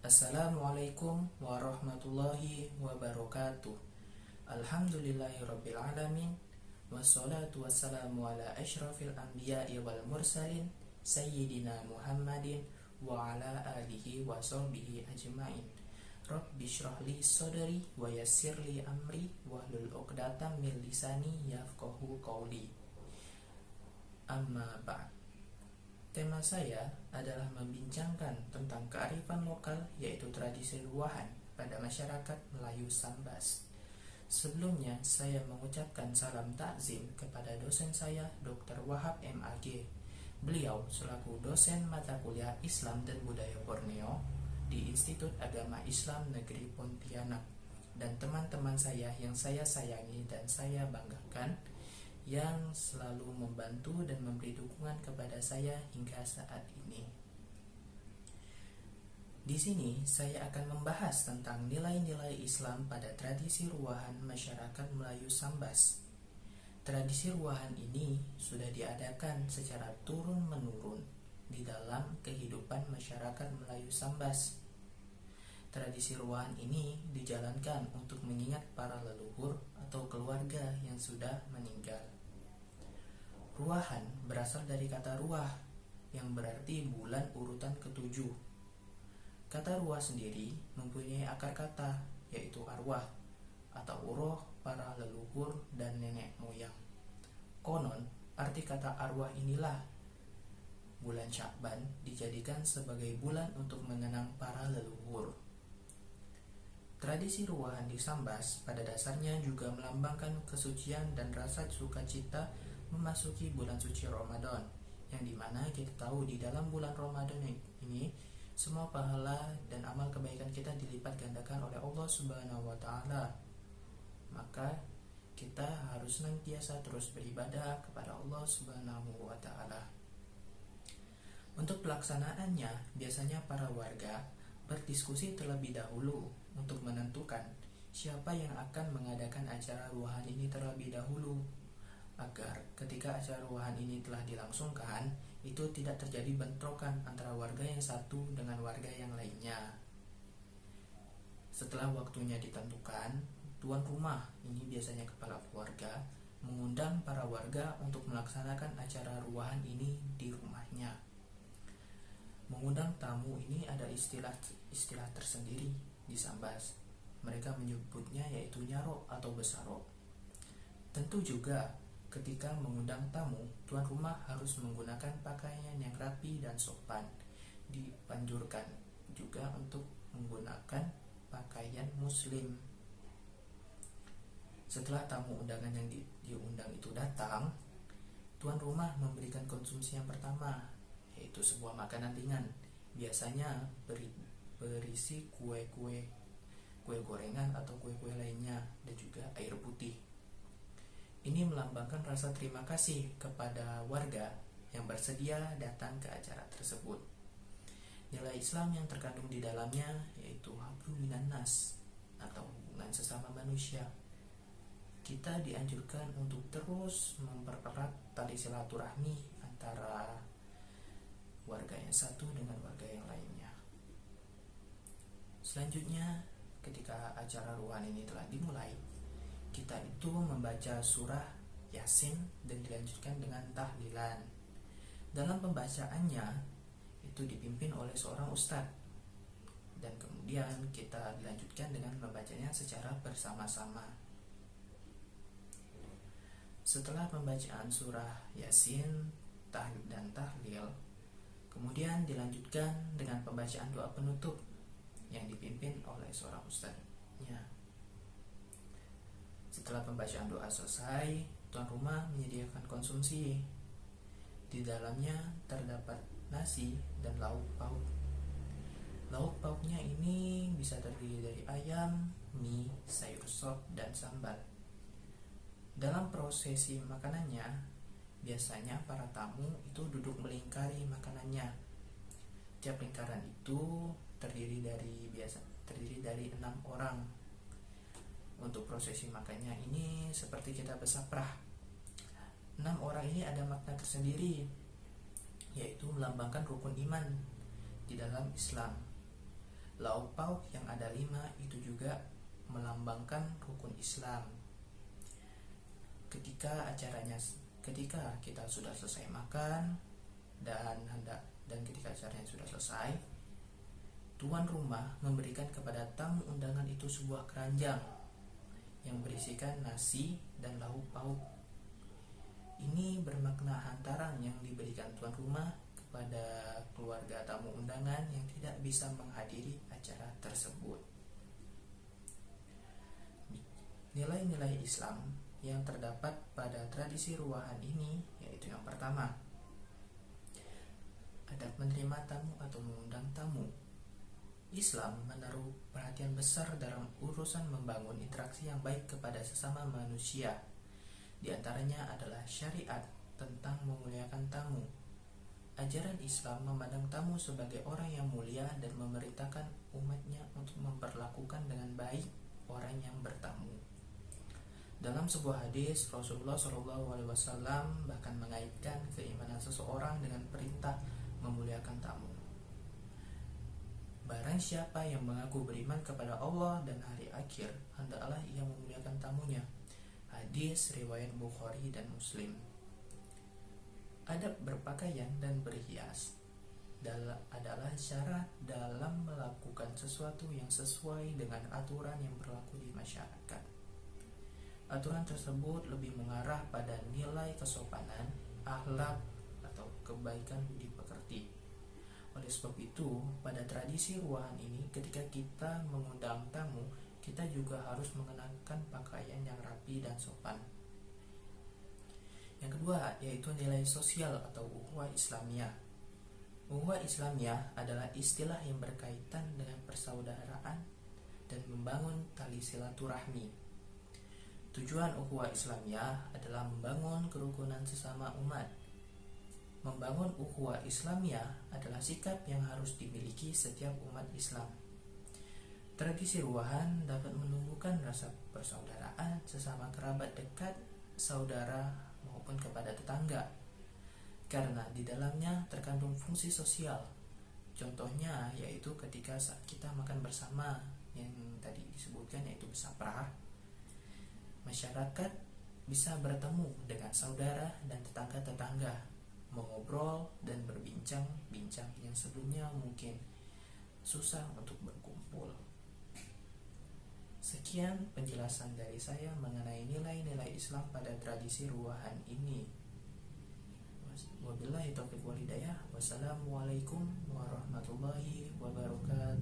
Assalamualaikum warahmatullahi wabarakatuh. Alhamdulillahirabbil alamin. Wassalatu wassalamu ala asyrafil anbiya'i wal mursalin sayyidina Muhammadin wa ala alihi wa sahbihi ajmain. Rabbi shrah li sadri wa yassir li amri wahlul 'uqdatam min lisani yafqahu qawli. Amma ba'd. Tema saya adalah membincangkan tentang kearifan lokal, yaitu tradisi ruahan pada masyarakat Melayu Sambas. Sebelumnya, saya mengucapkan salam takzim kepada dosen saya, Dr. Wahab MAG. Beliau selaku dosen mata kuliah Islam dan Budaya Borneo di Institut Agama Islam Negeri Pontianak, dan teman-teman saya yang saya sayangi dan saya banggakan, yang selalu membantu dan memberi dukungan kepada saya hingga saat ini. Di sini saya akan membahas tentang nilai-nilai Islam pada tradisi ruahan masyarakat Melayu Sambas. Tradisi ruahan ini sudah diadakan secara turun-menurun di dalam kehidupan masyarakat Melayu Sambas. Tradisi ruahan ini dijalankan untuk mengingat para leluhur atau keluarga yang sudah meninggal. Ruahan berasal dari kata ruah, yang berarti bulan urutan ketujuh. Kata ruah sendiri mempunyai akar kata, yaitu arwah atau roh para leluhur dan nenek moyang. Konon, arti kata arwah inilah bulan Sya'ban dijadikan sebagai bulan untuk mengenang para leluhur. Tradisi ruahan di Sambas pada dasarnya juga melambangkan kesucian dan rasa sukacita memasuki bulan suci Ramadan, yang dimana kita tahu di dalam bulan Ramadan ini semua pahala dan amal kebaikan kita dilipat gandakan oleh Allah Subhanahu wa Ta'ala. Maka kita harus senantiasa terus beribadah kepada Allah Subhanahu wa Ta'ala. Untuk pelaksanaannya, biasanya para warga berdiskusi terlebih dahulu untuk menentukan siapa yang akan mengadakan acara ruahan ini terlebih dahulu, agar ketika acara ruahan ini telah dilangsungkan, itu tidak terjadi bentrokan antara warga yang satu dengan warga yang lainnya. Setelah waktunya ditentukan, tuan rumah, ini biasanya kepala keluarga, mengundang para warga untuk melaksanakan acara ruahan ini di rumahnya. Mengundang tamu ini ada istilah tersendiri di Sambas. Mereka menyebutnya yaitu nyaro atau besaro. Tentu juga ketika mengundang tamu, tuan rumah harus menggunakan pakaian yang rapi dan sopan. Dianjurkan juga untuk menggunakan pakaian muslim. Setelah tamu undangan yang diundang itu datang, tuan rumah memberikan konsumsi yang pertama, yaitu sebuah makanan ringan. Biasanya berisi kue gorengan atau kue-kue lainnya, dan juga air putih. Ini melambangkan rasa terima kasih kepada warga yang bersedia datang ke acara tersebut. Nilai Islam yang terkandung di dalamnya yaitu hablum minan nas atau hubungan sesama manusia. Kita dianjurkan untuk terus mempererat tali silaturahmi antara warga yang satu dengan warga yang lainnya. Selanjutnya, ketika acara ruahan ini telah dimulai, kita itu membaca surah Yasin dan dilanjutkan dengan tahlilan. Dalam pembacaannya itu dipimpin oleh seorang ustadz, dan kemudian kita dilanjutkan dengan membacanya secara bersama-sama. Setelah pembacaan surah Yasin dan tahlil, kemudian dilanjutkan dengan pembacaan doa penutup yang dipimpin oleh seorang ustadznya. Setelah pembacaan doa selesai, tuan rumah menyediakan konsumsi. Di dalamnya terdapat nasi dan lauk pauk. Lauk pauknya ini bisa terdiri dari ayam, mie, sayur sop, dan sambal. Dalam prosesi makanannya, biasanya para tamu itu duduk melingkari makanannya. Tiap lingkaran itu terdiri dari 6 orang. Untuk prosesi makannya ini seperti kita besaprah. 6 orang ini ada makna tersendiri, yaitu melambangkan rukun iman di dalam Islam. Lauk pauk yang ada 5 itu juga melambangkan rukun Islam. Ketika kita sudah selesai makan dan ketika acaranya sudah selesai, tuan rumah memberikan kepada tamu undangan itu sebuah keranjang yang berisikan nasi dan lauk pauk. Ini bermakna hantaran yang diberikan tuan rumah kepada keluarga tamu undangan yang tidak bisa menghadiri acara tersebut. Nilai-nilai Islam yang terdapat pada tradisi ruahan ini yaitu yang pertama, adab menerima tamu atau mengundang tamu. Islam menaruh perhatian besar dalam urusan membangun interaksi yang baik kepada sesama manusia. Di antaranya adalah syariat tentang memuliakan tamu. Ajaran Islam memandang tamu sebagai orang yang mulia dan memerintahkan umatnya untuk memperlakukan dengan baik orang yang bertamu. Dalam sebuah hadis, Rasulullah SAW bahkan mengaitkan keimanan seseorang dengan perintah memuliakan tamu. Barang siapa yang mengaku beriman kepada Allah dan hari akhir, hendaklah ia memuliakan tamunya. Hadis riwayat Bukhari dan Muslim. Adab berpakaian dan berhias adalah syarat dalam melakukan sesuatu yang sesuai dengan aturan yang berlaku di masyarakat. Aturan tersebut lebih mengarah pada nilai kesopanan, akhlak, atau kebaikan budi pekerti. Oleh sebab itu, pada tradisi ruahan ini, ketika kita mengundang tamu, kita juga harus mengenakan pakaian yang rapi dan sopan. Yang kedua, yaitu nilai sosial atau ukhuwah Islamiyah. Ukhuwah Islamiyah adalah istilah yang berkaitan dengan persaudaraan dan membangun tali silaturahmi. Tujuan ukhuwah Islamiyah adalah membangun kerukunan sesama umat. Membangun ukhuwah Islamiyah adalah sikap yang harus dimiliki setiap umat Islam. Tradisi ruahan dapat menumbuhkan rasa persaudaraan sesama kerabat dekat, saudara, maupun kepada tetangga, karena di dalamnya terkandung fungsi sosial. Contohnya yaitu ketika saat kita makan bersama yang tadi disebutkan, yaitu besaprah, masyarakat bisa bertemu dengan saudara dan tetangga-tetangga, mengobrol dan berbincang-bincang yang sebelumnya mungkin susah untuk berkumpul. Sekian penjelasan dari saya mengenai nilai-nilai Islam pada tradisi ruahan ini. Wabillahi taufiq wal hidayah. Wassalamualaikum warahmatullahi wabarakatuh.